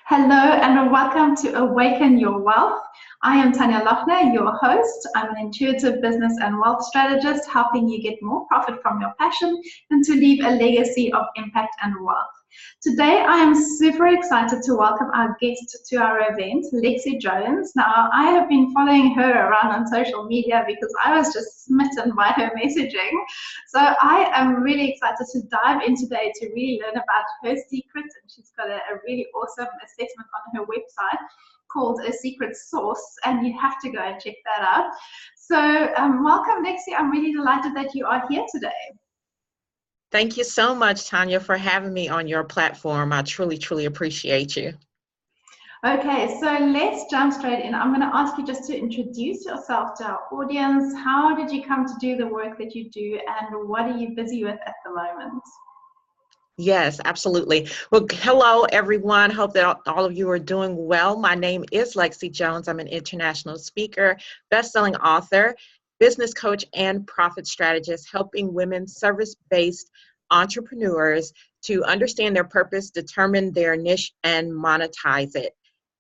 Hello and welcome to Awaken Your Wealth. I am Tanya Lochner, your host. I'm an intuitive business and wealth strategist, helping you get more profit from your passion and to leave a legacy of impact and wealth. Today, I am super excited to welcome our guest to our event, Lexi Jones. Now, I have been following her around on social media because I was just smitten by her messaging. So I am really excited to dive in today to really learn about her secrets. And she's got a really awesome assessment on her website called A Secret Source, and you have to go and check that out. So welcome, Lexi. I'm really delighted that you are here today. Thank you so much, Tanya, for having me on your platform. I truly, truly appreciate you. Okay, so let's jump straight in. I'm going to ask you just to introduce yourself to our audience. How did you come to do the work that you do, and what are you busy with at the moment? Yes, absolutely. Well, hello, everyone. Hope that all of you are doing well. My name is Lexi Jones. I'm an international speaker, best-selling author, business coach, and profit strategist, helping women service-based entrepreneurs to understand their purpose, determine their niche, and monetize it.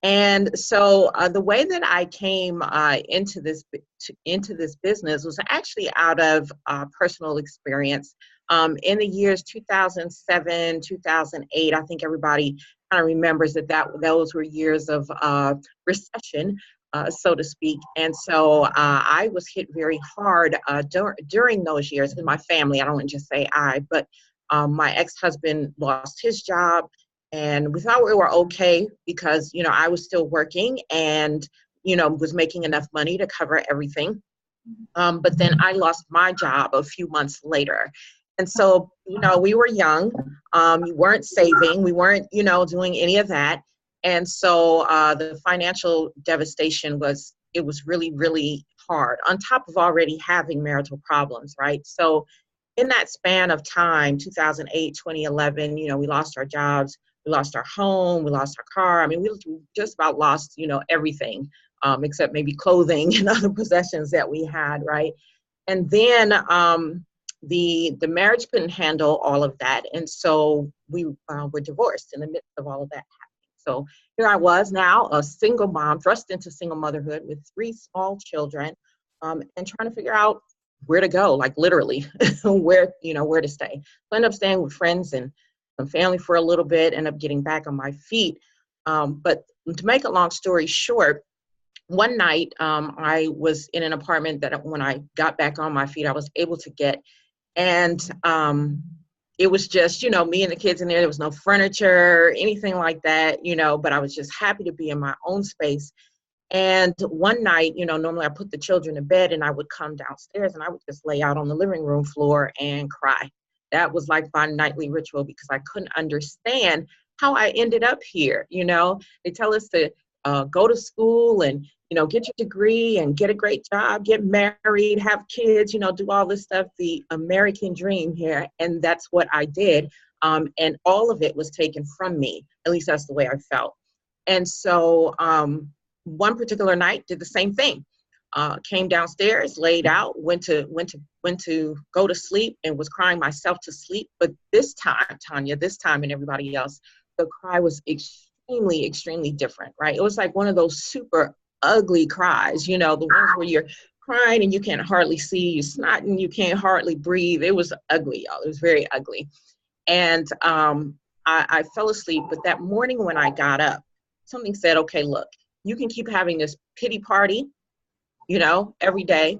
And so the way that I came into this business was actually out of personal experience. In the years 2007, 2008, I think everybody kind of remembers that those were years of recession, so to speak. And so I was hit very hard during those years in my family. I don't want to just say I, but my ex-husband lost his job. And we thought we were okay because, I was still working and, was making enough money to cover everything. But then I lost my job a few months later. And so, we were young, we weren't saving, we weren't, doing any of that. And so the financial devastation was really, really hard on top of already having marital problems, right? So in that span of time, 2008, 2011, we lost our jobs, we lost our home, we lost our car. I mean, we just about lost, everything except maybe clothing and other possessions that we had, right? And then the marriage couldn't handle all of that. And so we were divorced in the midst of all of that happening. So here I was now, a single mom, thrust into single motherhood with 3 small children, and trying to figure out where to go, like literally, where to stay. So I ended up staying with friends and some family for a little bit, ended up getting back on my feet. But to make a long story short, one night I was in an apartment that when I got back on my feet, I was able to get. And it was just, me and the kids in there. There was no furniture, anything like that, but I was just happy to be in my own space. And one night, normally I put the children to bed and I would come downstairs and I would just lay out on the living room floor and cry. That was like my nightly ritual because I couldn't understand how I ended up here. They tell us to go to school and, get your degree and get a great job, get married, have kids, do all this stuff, the American dream here. And that's what I did. And all of it was taken from me. At least that's the way I felt. And so one particular night did the same thing. Came downstairs, laid out, went to go to sleep and was crying myself to sleep. But this time, Tanya, and everybody else, the cry was extremely, extremely different, right? It was like one of those super ugly cries, the ones where you're crying and you can't hardly see, you're snotting, you can't hardly breathe. It was ugly, y'all. It was very ugly. And I fell asleep. But that morning when I got up, something said, okay, look, you can keep having this pity party, every day,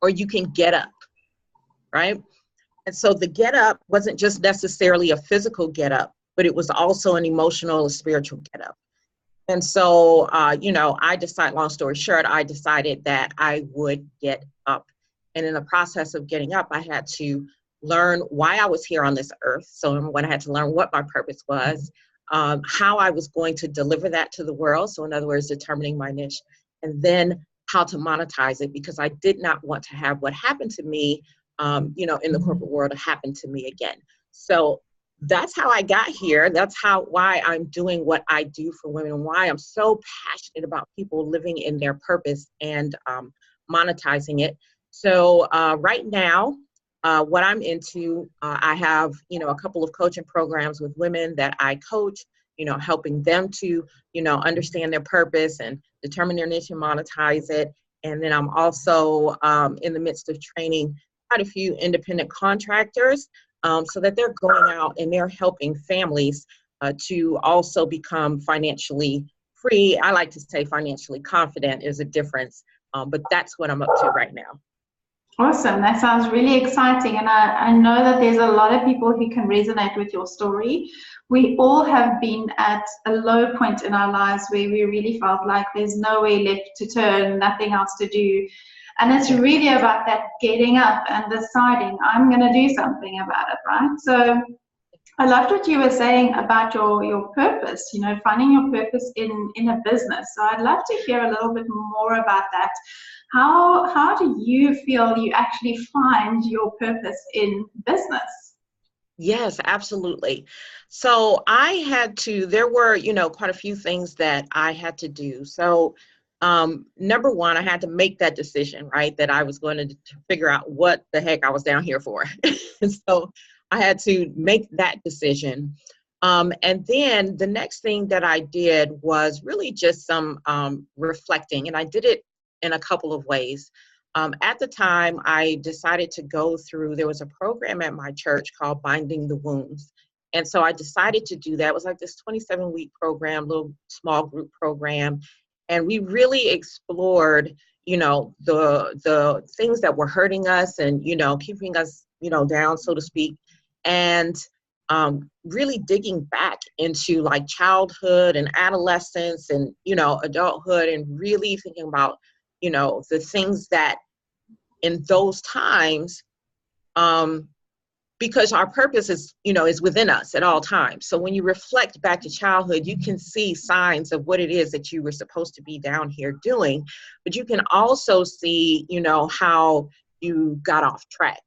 or you can get up, right? And so the get up wasn't just necessarily a physical get up, but it was also an emotional, spiritual get up. And so, I decided, long story short, I decided that I would get up. And in the process of getting up, I had to learn why I was here on this earth. So when I had to learn what my purpose was, how I was going to deliver that to the world. So in other words, determining my niche, and then how to monetize it, because I did not want to have what happened to me, in the corporate world happen to me again. So that's how I got here. That's why I'm doing what I do for women, and why I'm so passionate about people living in their purpose and monetizing it. So right now, what I'm into, I have, a couple of coaching programs with women that I coach, helping them to, understand their purpose and determine their niche and monetize it. And then I'm also in the midst of training quite a few independent contractors so that they're going out and they're helping families to also become financially free. I like to say financially confident is a difference, but that's what I'm up to right now. Awesome. That sounds really exciting. And I know that there's a lot of people who can resonate with your story. We all have been at a low point in our lives where we really felt like there's nowhere left to turn, nothing else to do. And it's really about that getting up and deciding, I'm going to do something about it, right? So I loved what you were saying about your purpose, finding your purpose in a business. So I'd love to hear a little bit more about that. How do you feel you actually find your purpose in business? Yes, absolutely. So there were, quite a few things that I had to do. So number one, I had to make that decision, right? That I was going to figure out what the heck I was down here for. And so I had to make that decision. And then the next thing that I did was really just some reflecting, and I did it in a couple of ways. At the time, I decided to go through, there was a program at my church called Binding the Wounds. And so I decided to do that. It was like this 27-week program, little small group program. And we really explored, the things that were hurting us and, keeping us, down, so to speak. And really digging back into like childhood and adolescence and, adulthood, and really thinking about, the things that in those times, because our purpose is within us at all times. So when you reflect back to childhood, you can see signs of what it is that you were supposed to be down here doing, but you can also see, how you got off track,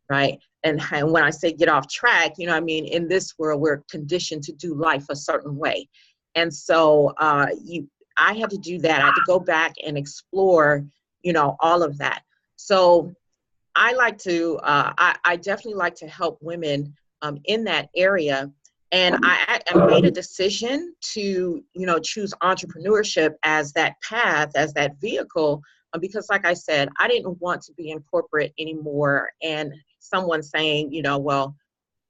right? And when I say get off track, in this world, we're conditioned to do life a certain way. And so I had to do that. I had to go back and explore, all of that. So I like to, I definitely like to help women in that area. And I made a decision to, choose entrepreneurship as that path, as that vehicle, because like I said, I didn't want to be in corporate anymore. And someone saying, well,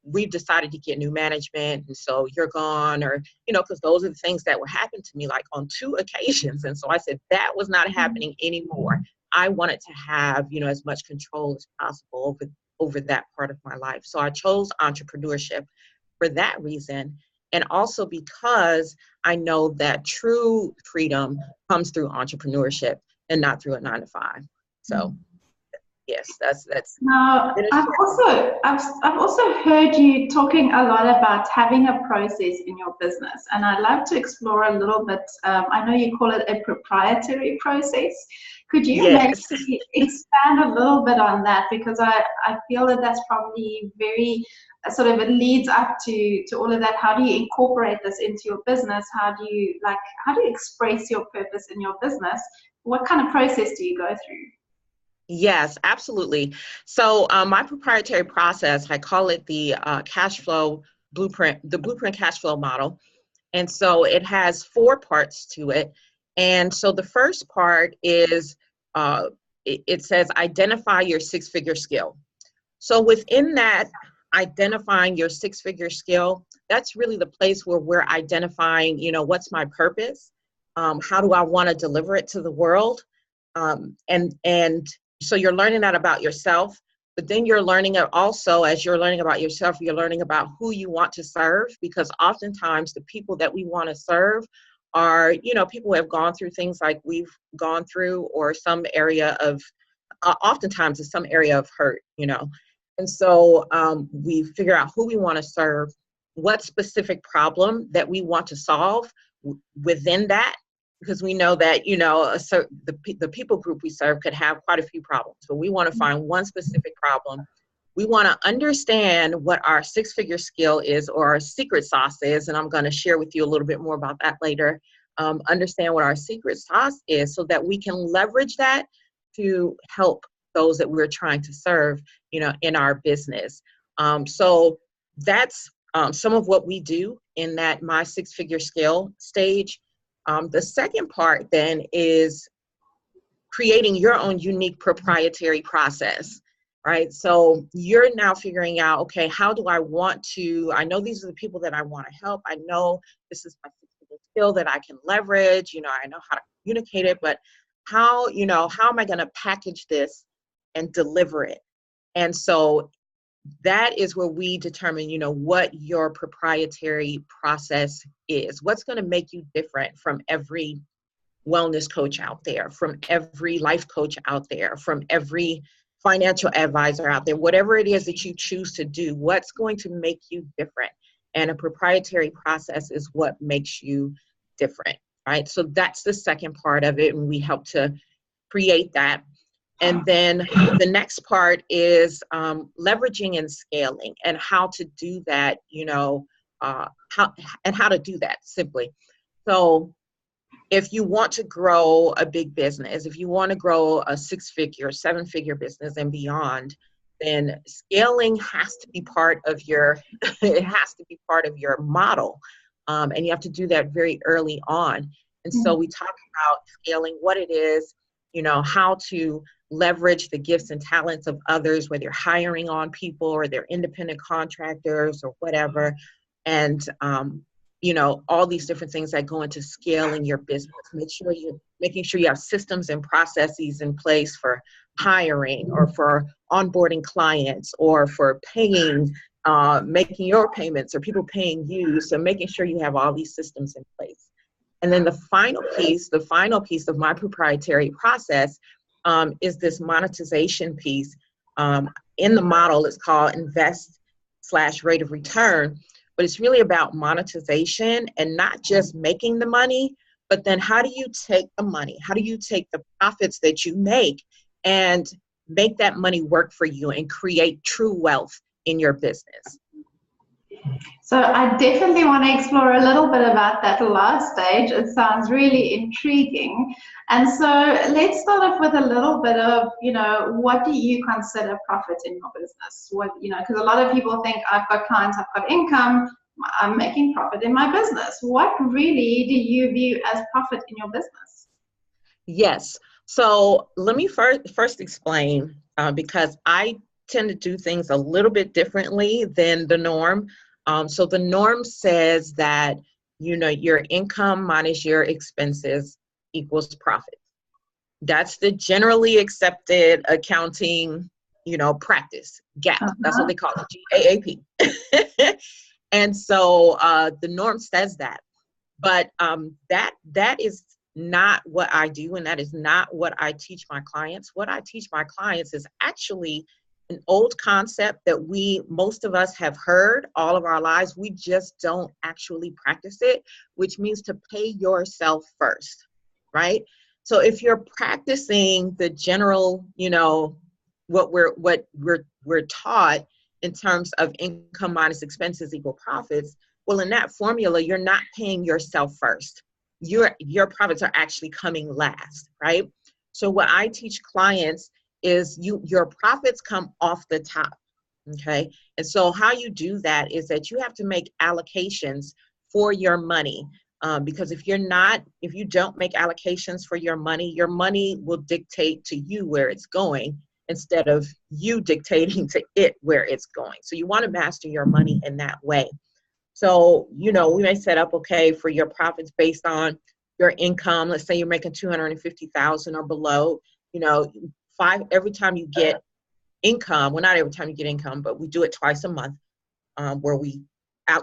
we've decided to get new management, and so you're gone, or, because those are the things that were happening to me like on 2 occasions. And so I said, that was not happening anymore. I wanted to have, as much control as possible over that part of my life. So I chose entrepreneurship for that reason. And also because I know that true freedom comes through entrepreneurship and not through a 9-to-5. So yes, that's. Now, I've also heard you talking a lot about having a process in your business, and I'd love to explore a little bit. I know you call it a proprietary process. Could you maybe expand a little bit on that? Because I feel that that's probably very sort of, it leads up to all of that. How do you incorporate this into your business? How do you express your purpose in your business? What kind of process do you go through? Yes, absolutely. So my proprietary process, I call it the cash flow blueprint, the blueprint cash flow model. And so it has 4 parts to it. And so the first part is, it says identify your 6-figure skill. So within that, identifying your 6-figure skill, that's really the place where we're identifying, what's my purpose? How do I want to deliver it to the world? And so you're learning that about yourself, but then you're learning it also, as you're learning about yourself, you're learning about who you want to serve, because oftentimes the people that we want to serve are, people who have gone through things like we've gone through, or some area of, oftentimes it's some area of hurt, And so we figure out who we want to serve, what specific problem that we want to solve within that, because we know that, the people group we serve could have quite a few problems, but we want to find one specific problem. We want to understand what our 6-figure skill is, or our secret sauce is, and I'm going to share with you a little bit more about that later. Understand what our secret sauce is so that we can leverage that to help those that we're trying to serve, in our business. So that's some of what we do in that my six-figure scale stage. The second part then is creating your own unique proprietary process, right? So you're now figuring out, okay, how do I want to, I know these are the people that I want to help. I know this is my skill that I can leverage, I know how to communicate it, but how am I going to package this and deliver it? And so that is where we determine, what your proprietary process is. What's going to make you different from every wellness coach out there, from every life coach out there, from every financial advisor out there, whatever it is that you choose to do, what's going to make you different? And a proprietary process is what makes you different, right? So that's the second part of it, and we help to create that. And then the next part is leveraging and scaling, and how to do that, how to do that simply. So if you want to grow a big business, if you want to grow a six-figure, seven-figure business and beyond, then scaling has to be part of your, it has to be part of your model. And you have to do that very early on. And so we talk about scaling, what it is, how to leverage the gifts and talents of others, whether you're hiring on people or they're independent contractors or whatever. And, all these different things that go into scaling your business. Making sure you have systems and processes in place for hiring or for onboarding clients or for paying, making your payments or people paying you. So making sure you have all these systems in place. And then the final piece of my proprietary process is this monetization piece. In the model, it's called invest/rate of return. But it's really about monetization and not just making the money, but then how do you take the money? How do you take the profits that you make and make that money work for you and create true wealth in your business? So I definitely want to explore a little bit about that last stage. It sounds really intriguing. And so let's start off with a little bit of, what do you consider profit in your business? Because a lot of people think I've got clients, I've got income, I'm making profit in my business. What really do you view as profit in your business? Yes. So let me first explain, because I tend to do things a little bit differently than the norm. So the norm says that, your income minus your expenses equals profit. That's the generally accepted accounting, practice, GAAP. That's what they call it, GAAP. And so the norm says that. But that is not what I do, and that is not what I teach my clients. What I teach my clients is actually an old concept that most of us have heard all of our lives. We just don't actually practice it, which means to pay yourself first, right? So if you're practicing the general, what we're taught in terms of income minus expenses equal profits, well, in that formula, you're not paying yourself first. Your profits are actually coming last, right? So what I teach clients is your profits come off the top, okay? And so how you do that is that you have to make allocations for your money, because if you don't make allocations for your money will dictate to you where it's going instead of you dictating to it where it's going. So you want to master your money in that way. So, we may set up, okay, for your profits based on your income. Let's say you're making $250,000 or below, every time you get income, well, not every time you get income, but we do it twice a month, where we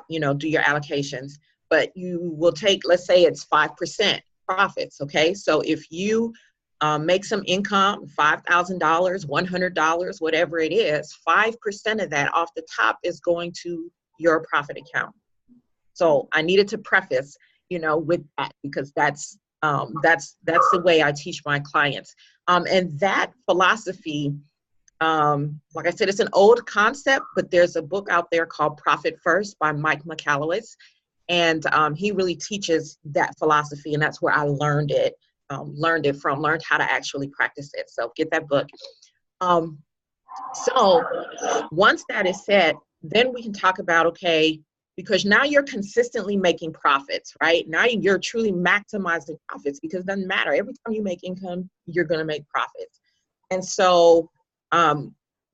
do your allocations, but you will take, let's say it's 5% profits. Okay. So if you make some income, $5,000, $100, whatever it is, 5% of that off the top is going to your profit account. So I needed to preface, with that, because that's the way I teach my clients. And that philosophy, like I said, it's an old concept, but there's a book out there called Profit First by Mike Michalowicz. And he really teaches that philosophy. And that's where I learned how to actually practice it. So get that book. So once that is said, then we can talk about, okay, because now you're consistently making profits, right? Now you're truly maximizing profits, because it doesn't matter. Every time you make income, you're going to make profits. And so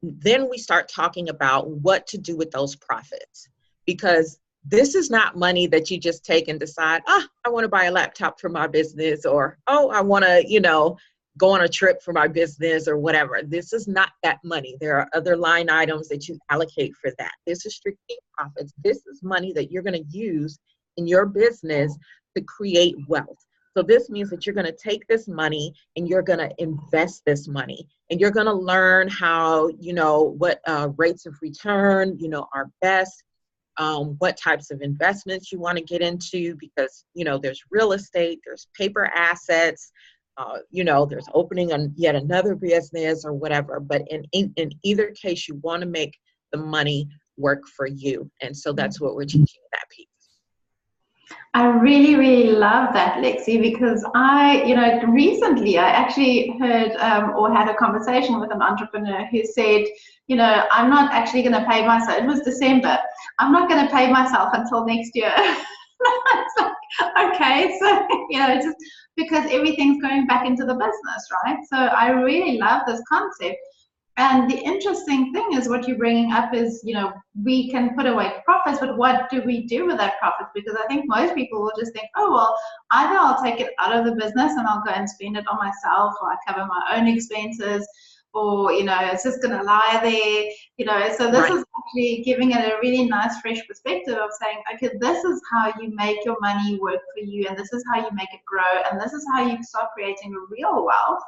then we start talking about what to do with those profits, because this is not money that you just take and decide, I want to buy a laptop for my business, or, I want to, go on a trip for my business or whatever. This is not that money. There are other line items that you allocate for that. This is strictly profits. This is money that you're going to use in your business to create wealth. So this means that you're going to take this money and you're going to invest this money, and you're going to learn how, what rates of return, are best, what types of investments you want to get into, because, there's real estate, there's paper assets, there's opening on yet another business or whatever. But in either case, you want to make the money work for you. And so that's what we're teaching that piece. I really, really love that, Lexi, because recently I actually heard or had a conversation with an entrepreneur who said, I'm not actually going to pay myself. It was December. I'm not going to pay myself until next year. It's like, okay, so, just because everything's going back into the business, right? So I really love this concept. And the interesting thing is what you're bringing up is, we can put away profits, but what do we do with that profits? Because I think most people will just think, oh, well, either I'll take it out of the business and I'll go and spend it on myself, or I cover my own expenses, or, it's just going to lie there, so this is actually giving it a really nice, fresh perspective of saying, okay, this is how you make your money work for you, and this is how you make it grow, and this is how you start creating real wealth.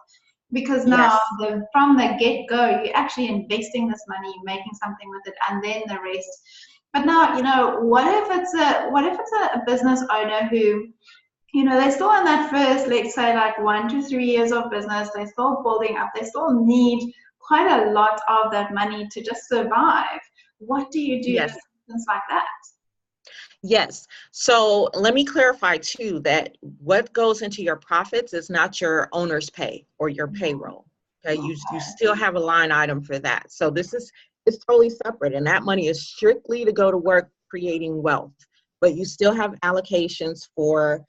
Because now, from the get-go, you're actually investing this money, making something with it, and then the rest. But now, what if it's a business owner who, they're still in that first, let's say, like 1 to 3 years of business, they're still building up, they still need quite a lot of that money to just survive. What do you do in instances like that? Yes. So let me clarify too that what goes into your profits is not your owner's pay or your payroll. Okay. You still have a line item for that. So it's totally separate, and that money is strictly to go to work creating wealth. But you still have allocations for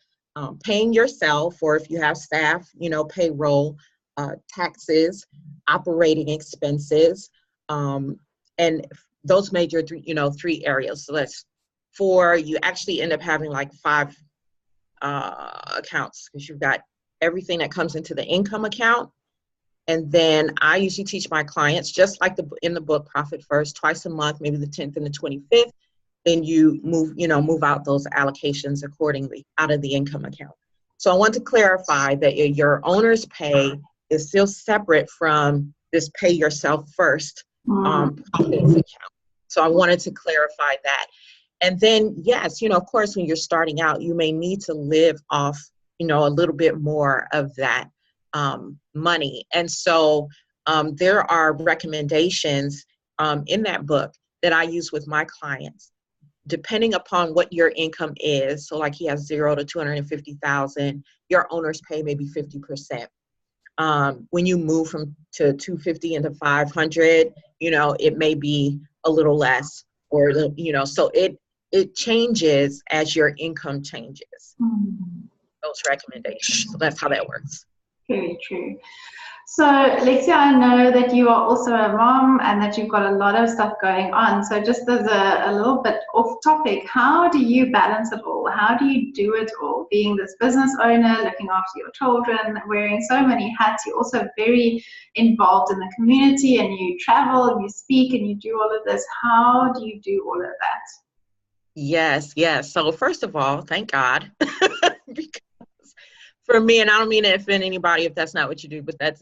paying yourself, or if you have staff, payroll, taxes, operating expenses, and those major three areas. So that's 4, you actually end up having like 5 accounts, because you've got everything that comes into the income account. And then I usually teach my clients, just like in the book, Profit First, twice a month, maybe the 10th and the 25th. Then you move out those allocations accordingly out of the income account. So I want to clarify that your owner's pay is still separate from this pay yourself first profits account. So I wanted to clarify that. And then, yes, of course, when you're starting out, you may need to live off, a little bit more of that money. And so there are recommendations in that book that I use with my clients, depending upon what your income is. So like he has 0 to 250,000, your owner's pay may be 50%. When you move to 250 into 500, it may be a little less, or, so it changes as your income changes. Those recommendations. So that's how that works. Very true. So, Lexi, I know that you are also a mom and that you've got a lot of stuff going on. So just as a little bit off topic, how do you balance it all? How do you do it all? Being this business owner, looking after your children, wearing so many hats, you're also very involved in the community, and you travel and you speak and you do all of this. How do you do all of that? Yes. So first of all, thank God. Because for me, and I don't mean to offend anybody if that's not what you do, but that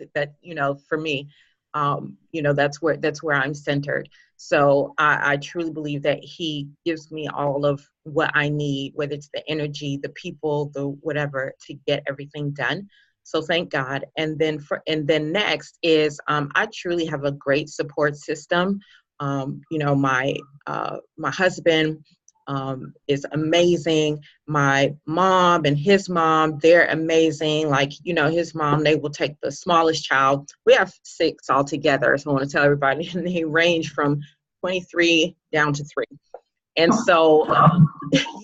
for me, that's where I'm centered. So I truly believe that he gives me all of what I need, whether it's the energy, the people, the whatever, to get everything done. So thank God. And then next is I truly have a great support system. My husband is amazing. My mom and his mom, they're amazing. Like, his mom, they will take the smallest child. We have 6 altogether, so I want to tell everybody, and they range from 23 down to 3. And so,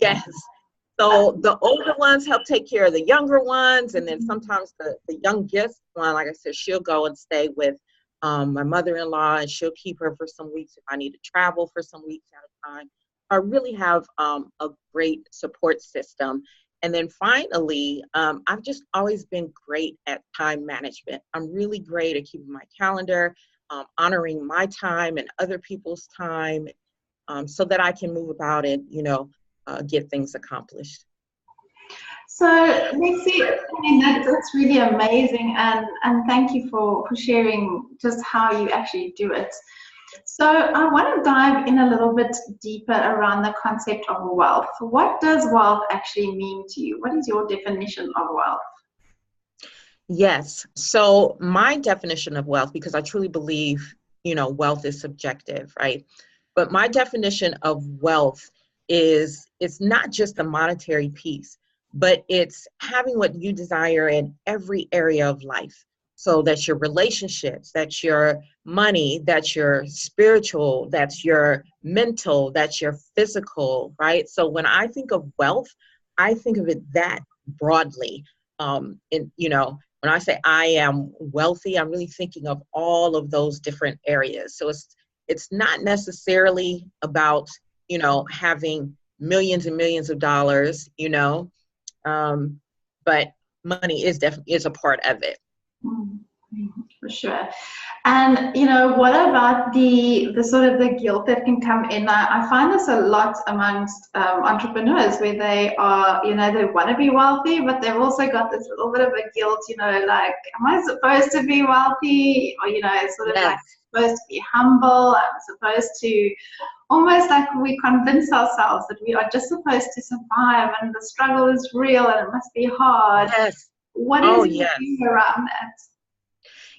yes. So the older ones help take care of the younger ones. And then sometimes the youngest one, like I said, she'll go and stay with my mother-in-law, and she'll keep her for some weeks if I need to travel for some weeks at a time. I really have a great support system. And then finally, I've just always been great at time management. I'm really great at keeping my calendar, honoring my time and other people's time, so that I can move about and, get things accomplished. So, Lexi, I mean, that's really amazing, and thank you for sharing just how you actually do it. So I want to dive in a little bit deeper around the concept of wealth. What does wealth actually mean to you? What is your definition of wealth? Yes. So my definition of wealth, because I truly believe, wealth is subjective, right? But my definition of wealth is it's not just the monetary piece, but it's having what you desire in every area of life. So that's your relationships, that's your money, that's your spiritual, that's your mental, that's your physical, right? So when I think of wealth, I think of it that broadly. When I say I am wealthy, I'm really thinking of all of those different areas. So it's not necessarily about, having millions and millions of dollars, but money is definitely a part of it. For sure. And what about the sort of the guilt that can come in? I find this a lot amongst entrepreneurs, where they are, they want to be wealthy, but they've also got this little bit of a guilt, like, am I supposed to be wealthy? Or, sort of like, supposed to be humble. I'm supposed to, almost like we convince ourselves that we are just supposed to survive, and the struggle is real and it must be hard. Yes. What is your view around that?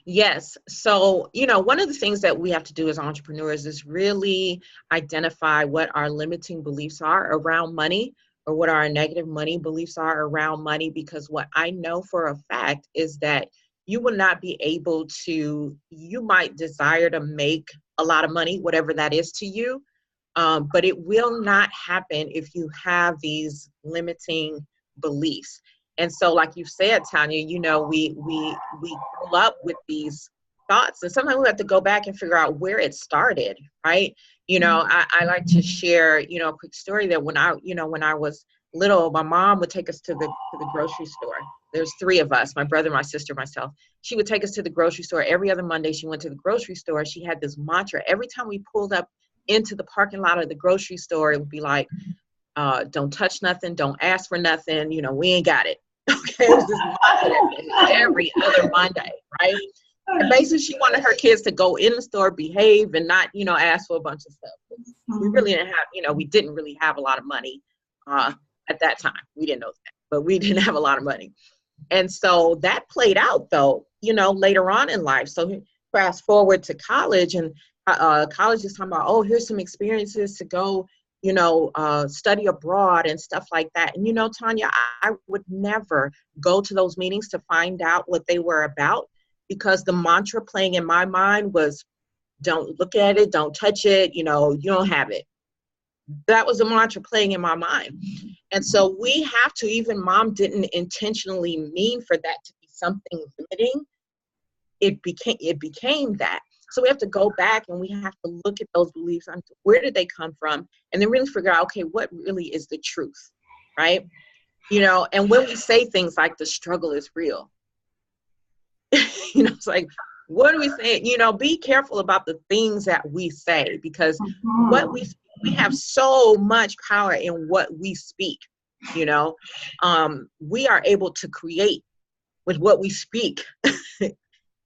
Yes. So, one of the things that we have to do as entrepreneurs is really identify what our limiting beliefs are around money, or what our negative money beliefs are around money, because what I know for a fact is that you will not be able to, you might desire to make a lot of money, whatever that is to you, but it will not happen if you have these limiting beliefs. And so, like you said, Tanya, we grow up with these thoughts, and sometimes we have to go back and figure out where it started, right? I like to share, a quick story that when I was little, my mom would take us to the grocery store. There's three of us, my brother, my sister, myself. She would take us to the grocery store every other Monday. She went to the grocery store. She had this mantra. Every time we pulled up into the parking lot of the grocery store, it would be like, don't touch nothing, don't ask for nothing, we ain't got it. Okay, it was this mantra every other Monday, right? And basically she wanted her kids to go in the store, behave, and not, ask for a bunch of stuff. We really didn't have, we didn't really have a lot of money at that time. We didn't know that, but we didn't have a lot of money. And so that played out though, later on in life. So fast forward to college, and college is talking about, oh, here's some experiences to go, study abroad and stuff like that. And, Tanya, I would never go to those meetings to find out what they were about, because the mantra playing in my mind was, don't look at it, don't touch it, you don't have it. That was the mantra playing in my mind. And so we have to, even mom didn't intentionally mean for that to be something limiting. It became that. So we have to go back and we have to look at those beliefs. Where did they come from? And then really figure out, okay, what really is the truth, right? And when we say things like the struggle is real, it's like, what are we saying? Be careful about the things that we say, because what we have so much power in what we speak. We are able to create with what we speak.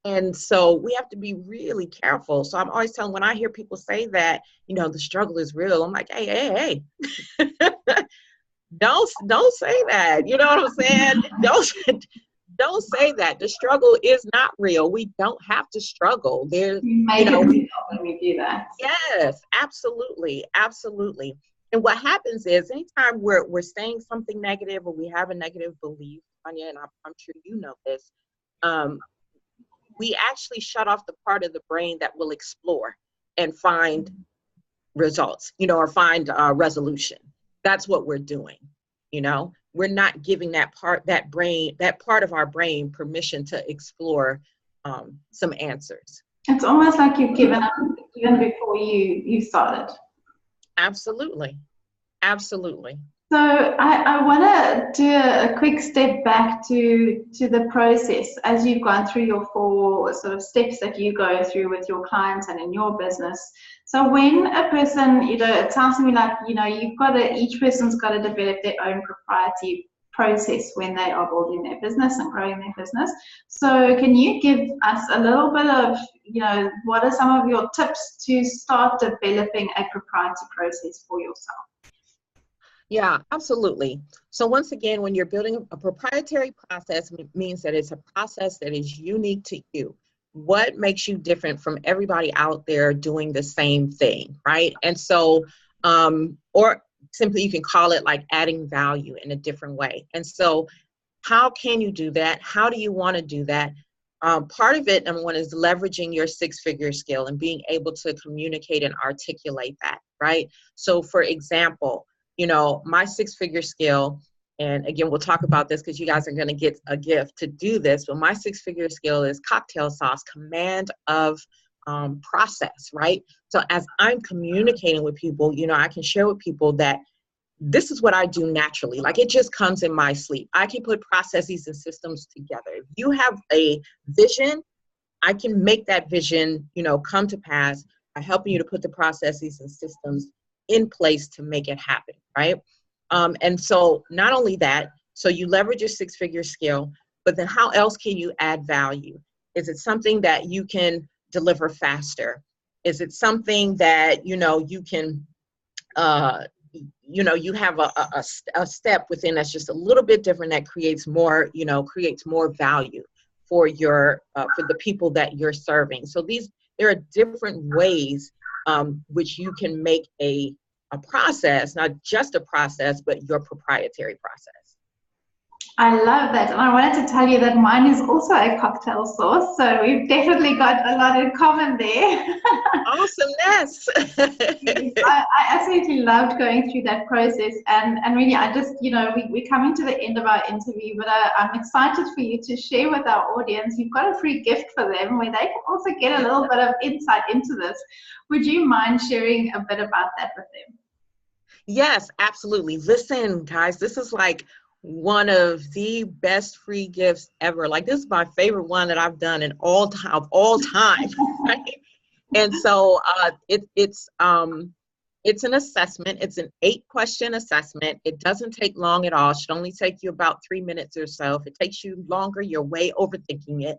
And so we have to be really careful. So I'm always telling, when I hear people say that, the struggle is real, I'm like, hey, don't say that. You know what I'm saying? Don't say that. The struggle is not real. We don't have to struggle. There's, when we do that. Yes, absolutely, absolutely. And what happens is, anytime we're saying something negative, or we have a negative belief, Tanya, and I'm sure you know this, we actually shut off the part of the brain that will explore and find results, or find a resolution. That's what we're doing. We're not giving that part of our brain permission to explore some answers. It's almost like you've given up even before you started. Absolutely. Absolutely. So I want to do a quick step back to the process as you've gone through your 4 sort of steps that you go through with your clients and in your business. So when a person, it sounds to me like, each person's got to develop their own proprietary process when they are building their business and growing their business. So can you give us a little bit of, what are some of your tips to start developing a proprietary process for yourself? Yeah, absolutely. So once again, when you're building a proprietary process, it means that it's a process that is unique to you. What makes you different from everybody out there doing the same thing, right? And so, or simply you can call it like adding value in a different way. And so how can you do that? How do you want to do that? Part of it, number one, is leveraging your 6-figure skill and being able to communicate and articulate that, right? So for example, my 6-figure skill, and again, we'll talk about this because you guys are going to get a gift to do this, but my 6-figure skill is cocktail sauce, command of process, right? So as I'm communicating with people, I can share with people that this is what I do naturally. Like, it just comes in my sleep. I can put processes and systems together. If you have a vision, I can make that vision, come to pass by helping you to put the processes and systems in place to make it happen, right? And so not only that, so you leverage your 6-figure skill, but then how else can you add value? Is it something that you can deliver faster? Is it something that, you can, you have a step within that's just a little bit different that creates more, creates more value for for the people that you're serving. So there are different ways which you can make a process, not just a process, but your proprietary process. I love that. And I wanted to tell you that mine is also a cocktail sauce. So we've definitely got a lot in common there. Awesomeness. I absolutely loved going through that process. And really, I just, we're coming to the end of our interview, but I'm excited for you to share with our audience. You've got a free gift for them where they can also get a little bit of insight into this. Would you mind sharing a bit about that with them? Yes, absolutely. Listen, guys, this is like one of the best free gifts ever. Like, this is my favorite one that I've done in all time, right? And so it's an assessment. It's an 8-question assessment. It doesn't take long at all. It should only take you about 3 minutes or so. If it takes you longer, you're way overthinking it.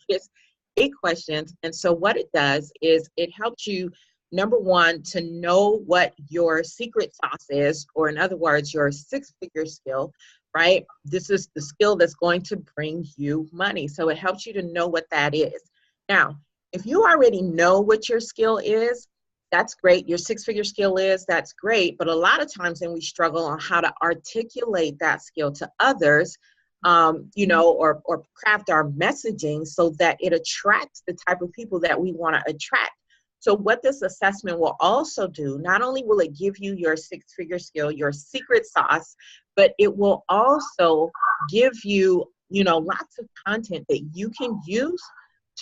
It's 8 questions. And so what it does is it helps you, number one, to know what your secret sauce is, or in other words, your 6-figure skill, right? This is the skill that's going to bring you money. So it helps you to know what that is. Now, if you already know what your skill is, that's great. Your 6-figure skill is, that's great. But a lot of times then we struggle on how to articulate that skill to others, or craft our messaging so that it attracts the type of people that we want to attract. So what this assessment will also do, not only will it give you your 6-figure skill, your secret sauce, but it will also give you, lots of content that you can use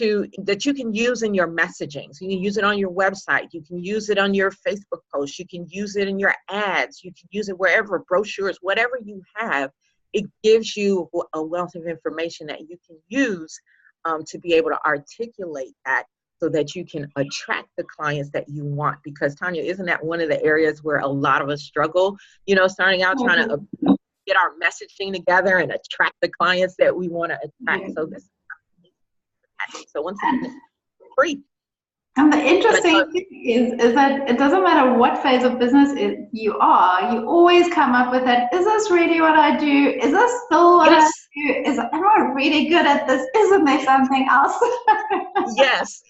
in your messaging. So you can use it on your website. You can use it on your Facebook posts. You can use it in your ads. You can use it wherever, brochures, whatever you have. It gives you a wealth of information that you can use to be able to articulate that, so that you can attract the clients that you want. Because Tanya, isn't that one of the areas where a lot of us struggle, starting out trying to get our messaging together and attract the clients that we want to attract. So this is once again, it's free. And the interesting thing is that it doesn't matter what phase of business you are, you always come up with that, is this really what I do? Is this still what I do? Am I really good at this? Isn't there something else? Yes.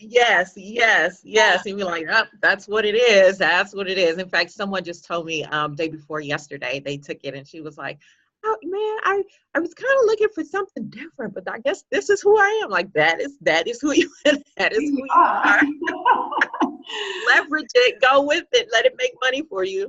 And you're like, oh, that's what it is. That's what it is. In fact, someone just told me day before yesterday, they took it and she was like, oh man, I was kind of looking for something different, but I guess this is who I am. Like, that is who you are. Leverage it, go with it, let it make money for you.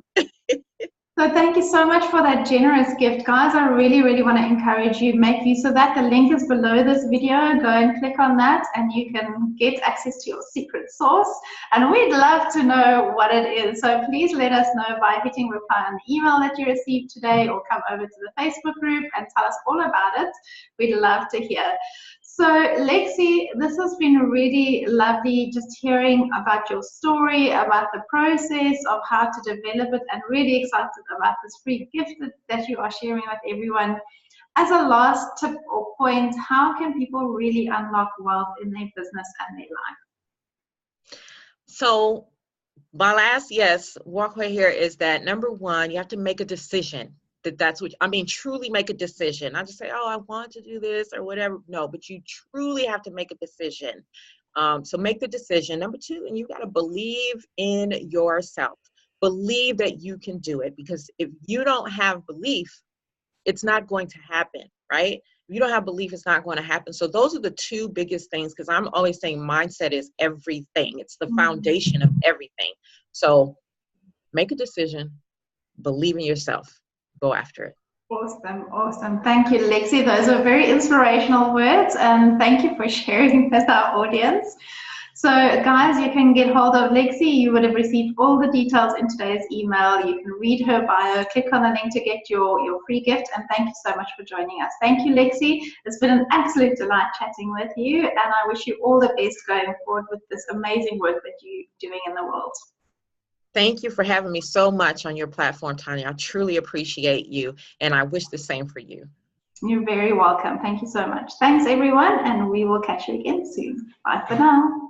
So thank you so much for that generous gift, guys. I really, really want to encourage you, make use of that. The link is below this video. Go and click on that and you can get access to your secret sauce. And we'd love to know what it is. So please let us know by hitting reply on the email that you received today, or come over to the Facebook group and tell us all about it. We'd love to hear. So Lexi, this has been really lovely just hearing about your story, about the process of how to develop it, and really excited about this free gift that you are sharing with everyone. As a last tip or point, how can people really unlock wealth in their business and their life? So my last walkway here is that number one, you have to make a decision. That's what I mean, truly make a decision. Not just say, oh, I want to do this or whatever. No, but you truly have to make a decision. So make the decision. Number two, and you got to believe in yourself. Believe that you can do it, because if you don't have belief, it's not going to happen, right? If you don't have belief, it's not going to happen. So those are the two biggest things, because I'm always saying mindset is everything. It's the foundation of everything. So make a decision, believe in yourself. Go after it. Awesome, awesome. Thank you, Lexi. Those are very inspirational words, and thank you for sharing with our audience. So guys, you can get hold of Lexi. You would have received all the details in today's email. You can read her bio, click on the link to get your free gift, and thank you so much for joining us. Thank you, Lexi. It's been an absolute delight chatting with you, and I wish you all the best going forward with this amazing work that you're doing in the world. Thank you for having me so much on your platform, Tanya. I truly appreciate you, and I wish the same for you. You're very welcome. Thank you so much. Thanks, everyone, and we will catch you again soon. Bye for now.